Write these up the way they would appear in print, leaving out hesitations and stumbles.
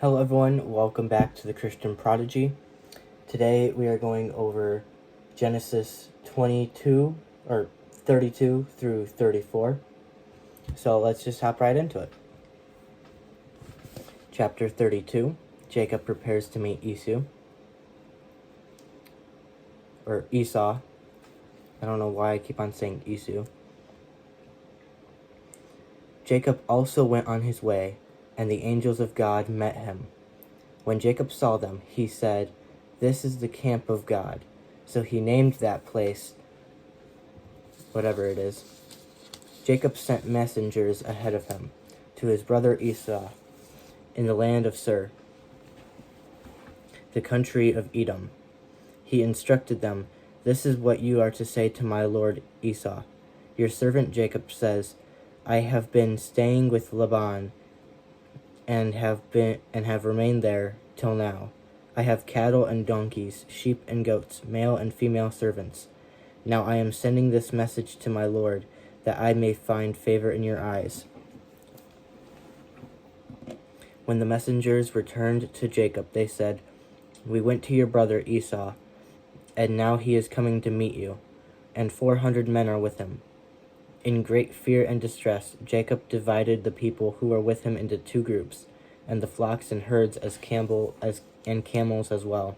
Hello everyone, welcome back to the Christian Prodigy. Today we are going over Genesis 32 through 34. So let's just hop right into it. Chapter 32, Jacob prepares to meet Esau. I don't know why I keep on saying Esau. Jacob also went on his way, and the angels of God met him. When Jacob saw them, he said, "This is the camp of God." So he named that place, whatever it is. Jacob sent messengers ahead of him to his brother Esau in the land of Seir, the country of Edom. He instructed them, "This is what you are to say to my lord Esau. Your servant Jacob says, I have been staying with Laban and have remained there till now. I have cattle and donkeys, sheep and goats, male and female servants. Now I am sending this message to my lord, that I may find favor in your eyes." When the messengers returned to Jacob, they said, "We went to your brother Esau, and now he is coming to meet you, and 400 men are with him." In great fear and distress, Jacob divided the people who were with him into two groups, and the flocks and herds and camels as well.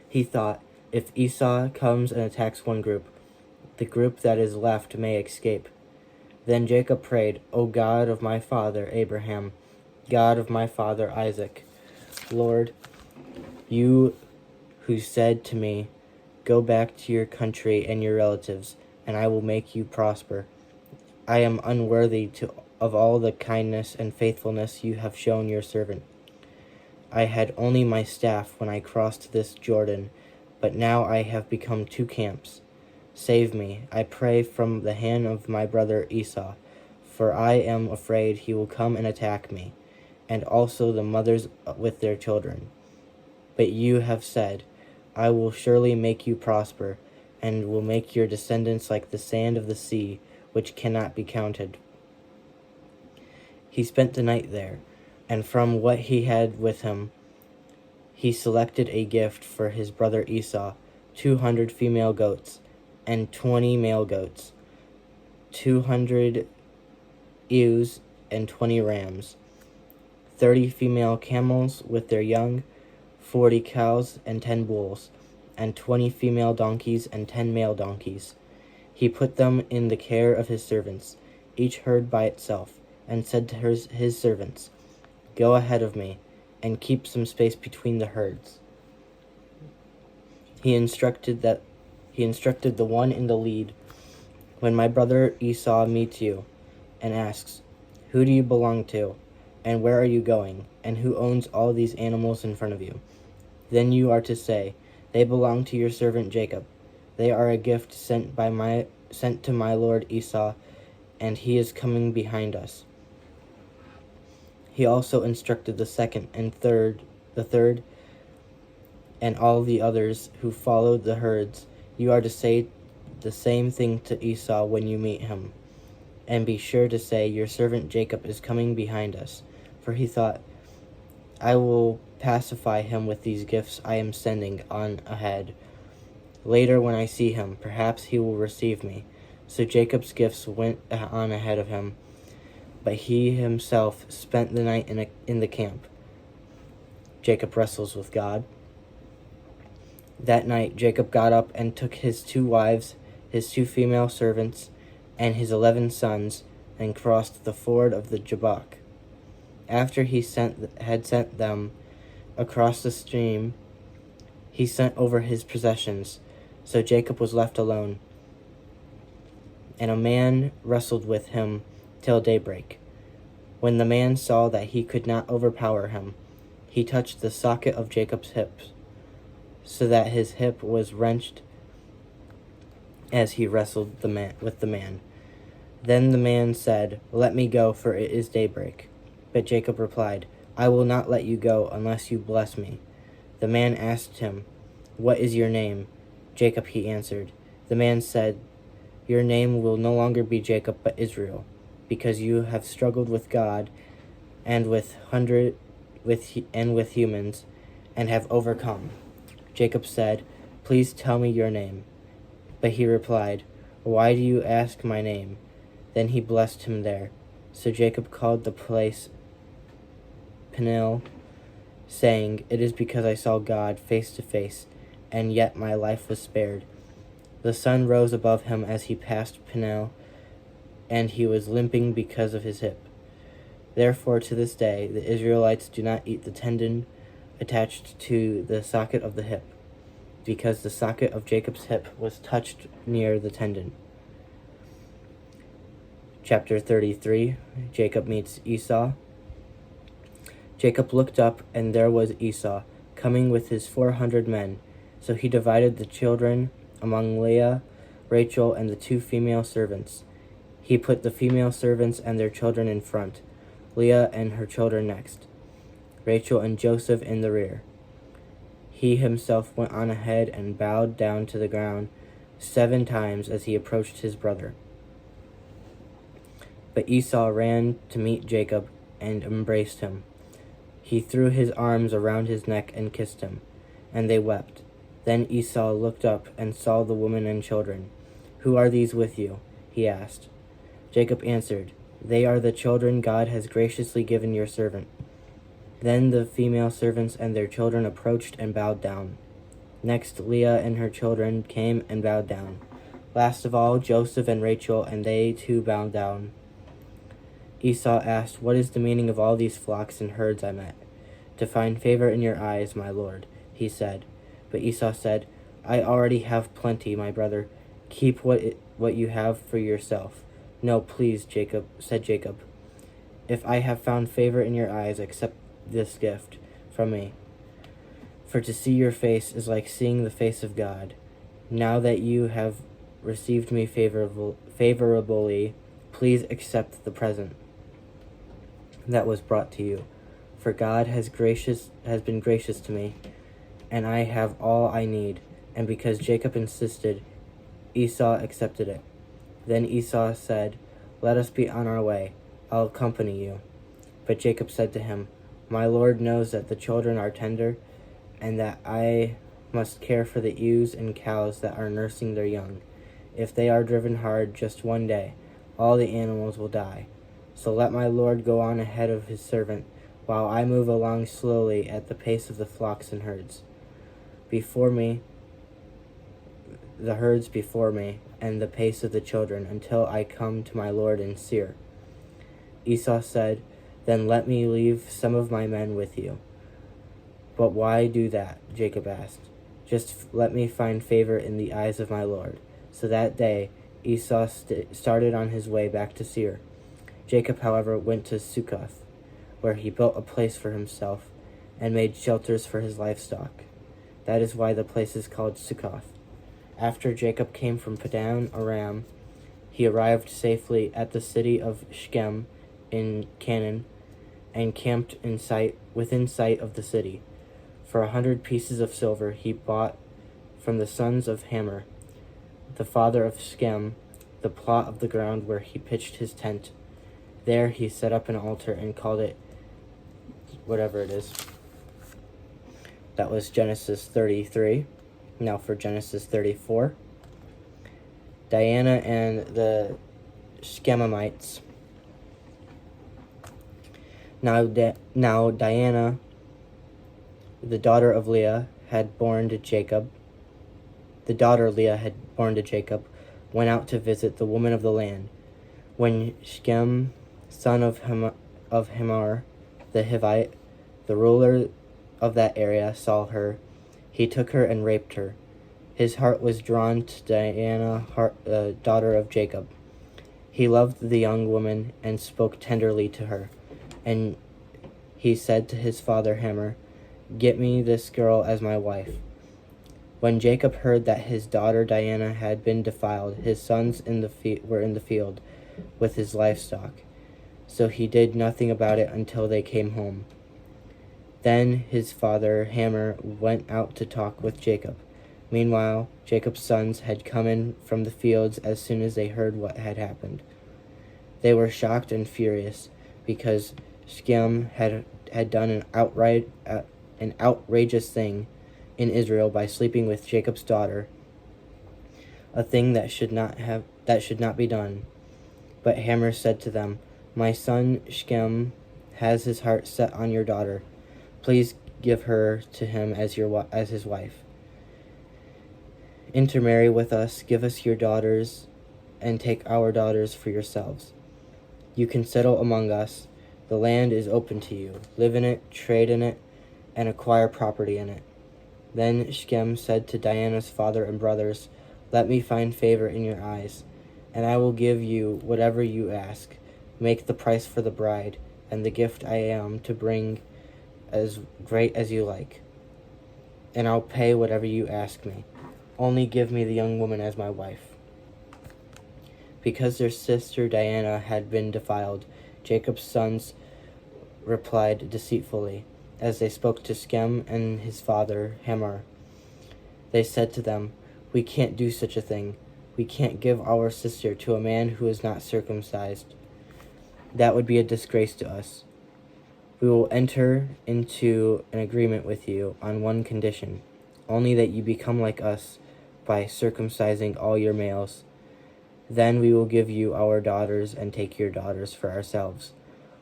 He thought, if Esau comes and attacks one group, the group that is left may escape. Then Jacob prayed, "O God of my father Abraham, God of my father Isaac, Lord, you who said to me, 'Go back to your country and your relatives, and I will make you prosper.' I am unworthy of all the kindness and faithfulness you have shown your servant. I had only my staff when I crossed this Jordan, but now I have become two camps. Save me, I pray, from the hand of my brother Esau, for I am afraid he will come and attack me, and also the mothers with their children. But you have said, 'I will surely make you prosper, and will make your descendants like the sand of the sea, which cannot be counted.'" He spent the night there, and from what he had with him, he selected a gift for his brother Esau, 200 female goats and 20 male goats, 200 ewes and 20 rams, 30 female camels with their young, 40 cows and 10 bulls, and 20 female donkeys and 10 male donkeys. He put them in the care of his servants, each herd by itself, and said to his servants, "Go ahead of me, and keep some space between the herds." He instructed the one in the lead, "When my brother Esau meets you and asks, 'Who do you belong to, and where are you going, and who owns all these animals in front of you?' then you are to say, 'They belong to your servant Jacob. They are a gift sent to my lord Esau, and he is coming behind us.'" He also instructed the third, and all the others who followed the herds, "You are to say the same thing to Esau when you meet him, and be sure to say, 'Your servant Jacob is coming behind us.'" For he thought, "I will pacify him with these gifts I am sending on ahead. Later, when I see him, perhaps he will receive me." So Jacob's gifts went on ahead of him, but he himself spent the night in the camp. Jacob wrestles with God. That night Jacob got up and took his 2 wives, his 2 female servants, and his 11 sons, and crossed the ford of the Jabbok. After he had sent them across the stream, he sent over his possessions. So Jacob was left alone, and a man wrestled with him till daybreak. When the man saw that he could not overpower him, he touched the socket of Jacob's hips, so that his hip was wrenched as he wrestled with the man. Then the man said, "Let me go, for it is daybreak." But Jacob replied, "I will not let you go unless you bless me." The man asked him, "What is your name?" "Jacob," he answered. The man said, "Your name will no longer be Jacob but Israel, because you have struggled with God and with with humans, and have overcome." Jacob said, "Please tell me your name." But he replied, "Why do you ask my name?" Then he blessed him there. So Jacob called the place Peniel, saying, "It is because I saw God face to face, and yet my life was spared." The sun rose above him as he passed Peniel, and he was limping because of his hip. Therefore, to this day, the Israelites do not eat the tendon attached to the socket of the hip, because the socket of Jacob's hip was touched near the tendon. Chapter 33, Jacob meets Esau. Jacob looked up, and there was Esau, coming with his 400 men. So he divided the children among Leah, Rachel, and the 2 female servants. He put the female servants and their children in front, Leah and her children next, Rachel and Joseph in the rear. He himself went on ahead and bowed down to the ground 7 times as he approached his brother. But Esau ran to meet Jacob and embraced him. He threw his arms around his neck and kissed him, and they wept. Then Esau looked up and saw the women and children. "Who are these with you?" he asked. Jacob answered, "They are the children God has graciously given your servant." Then the female servants and their children approached and bowed down. Next, Leah and her children came and bowed down. Last of all, Joseph and Rachel, and they too bowed down. Esau asked, "What is the meaning of all these flocks and herds I met?" "To find favor in your eyes, my lord," he said. But Esau said, "I already have plenty, my brother. Keep what you have for yourself." "No, please, Jacob," said Jacob. "If I have found favor in your eyes, accept this gift from me. For to see your face is like seeing the face of God. Now that you have received me favorably, please accept the present that was brought to you. For God has been gracious to me, and I have all I need." And because Jacob insisted, Esau accepted it. Then Esau said, "Let us be on our way. I'll accompany you." But Jacob said to him, "My Lord knows that the children are tender, and that I must care for the ewes and cows that are nursing their young. If they are driven hard just one day, all the animals will die. So let my Lord go on ahead of his servant, while I move along slowly at the pace of the flocks and herds. Before me, the herds before me, and the pace of the children, until I come to my Lord in Seir." Esau said, "Then let me leave some of my men with you." "But why do that?" Jacob asked. "Just let me find favor in the eyes of my Lord." So that day Esau started on his way back to Seir. Jacob, however, went to Succoth, where he built a place for himself and made shelters for his livestock. That is why the place is called Succoth. After Jacob came from Padan Aram, he arrived safely at the city of Shechem in Canaan, and camped within sight of the city. For 100 pieces of silver he bought from the sons of Hamor, the father of Shechem, the plot of the ground where he pitched his tent. There he set up an altar and called it whatever it is. That was Genesis 33. Now for Genesis 34. Diana and the Shechemites. Now Diana, the daughter Leah had born to Jacob, went out to visit the woman of the land. When Shechem, son of Hamor, the Hivite, the ruler of that area, saw her, he took her and raped her. His heart was drawn to Diana, daughter of Jacob. He loved the young woman and spoke tenderly to her. And he said to his father Hamor, "Get me this girl as my wife." When Jacob heard that his daughter Diana had been defiled, his sons were in the field with his livestock. So he did nothing about it until they came home. Then his father Hamor went out to talk with Jacob. Meanwhile, Jacob's sons had come in from the fields as soon as they heard what had happened. They were shocked and furious, because Shechem had had done an outrageous thing in Israel by sleeping with Jacob's daughter, a thing that should not be done. But Hamor said to them, "My son Shechem has his heart set on your daughter. Please give her to him as his wife. Intermarry with us, give us your daughters, and take our daughters for yourselves. You can settle among us. The land is open to you. Live in it, trade in it, and acquire property in it." Then Shechem said to Diana's father and brothers, "Let me find favor in your eyes, and I will give you whatever you ask. Make the price for the bride, and the gift I am to bring as great as you like, and I'll pay whatever you ask me. Only give me the young woman as my wife." Because their sister Diana had been defiled, Jacob's sons replied deceitfully, as they spoke to Shechem and his father Hamor. They said to them, "We can't do such a thing. We can't give our sister to a man who is not circumcised. That would be a disgrace to us. We will enter into an agreement with you on one condition, only that you become like us by circumcising all your males. Then we will give you our daughters and take your daughters for ourselves.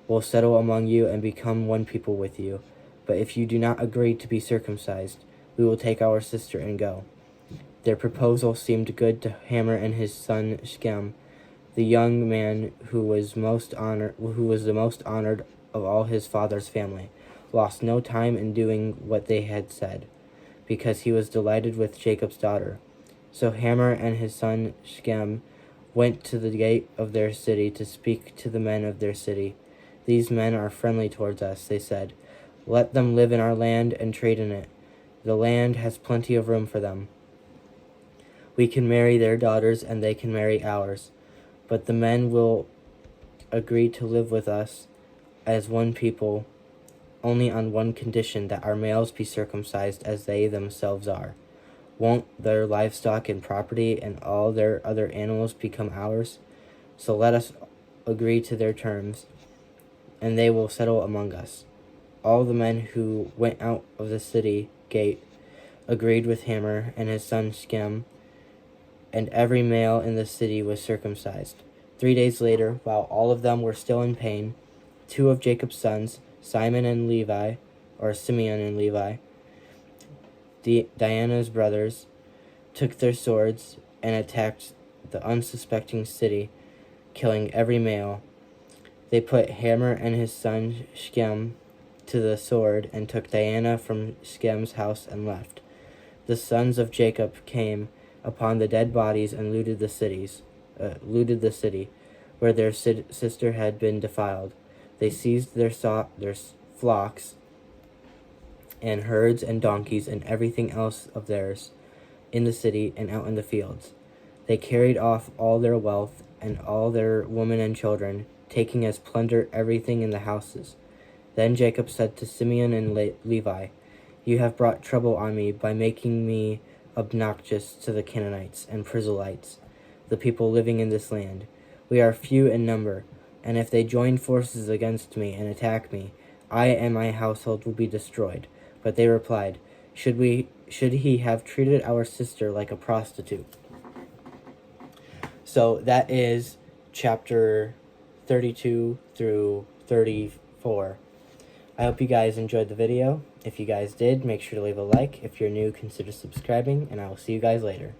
We'll settle among you and become one people with you. But if you do not agree to be circumcised, we will take our sister and go." Their proposal seemed good to Hamor and his son Shechem. The young man who was the most honored of all his father's family, lost no time in doing what they had said, because he was delighted with Jacob's daughter. So Hamor and his son Shechem went to the gate of their city to speak to the men of their city. "These men are friendly towards us," they said. "Let them live in our land and trade in it. The land has plenty of room for them. We can marry their daughters and they can marry ours. But the men will agree to live with us as one people, only on one condition, that our males be circumcised as they themselves are. Won't their livestock and property and all their other animals become ours? So let us agree to their terms, and they will settle among us." All the men who went out of the city gate agreed with Hamor and his son Shechem, and every male in the city was circumcised. 3 days later, while all of them were still in pain, 2 of Jacob's sons, Simeon and Levi, Diana's brothers, took their swords and attacked the unsuspecting city, killing every male. They put Hamor and his son Shechem to the sword and took Diana from Shechem's house and left. The sons of Jacob came upon the dead bodies and looted the city where their sister had been defiled. They seized their flocks and herds and donkeys and everything else of theirs in the city and out in the fields. They carried off all their wealth and all their women and children, taking as plunder everything in the houses. Then Jacob said to Simeon and Levi, "You have brought trouble on me by making me obnoxious to the Canaanites and Perizzites, the people living in this land. We are few in number, and if they join forces against me and attack me, I and my household will be destroyed." But they replied, Should he have treated our sister like a prostitute?" So that is chapter 32 through 34. I hope you guys enjoyed the video. If you guys did, make sure to leave a like. If you're new, consider subscribing, and I will see you guys later.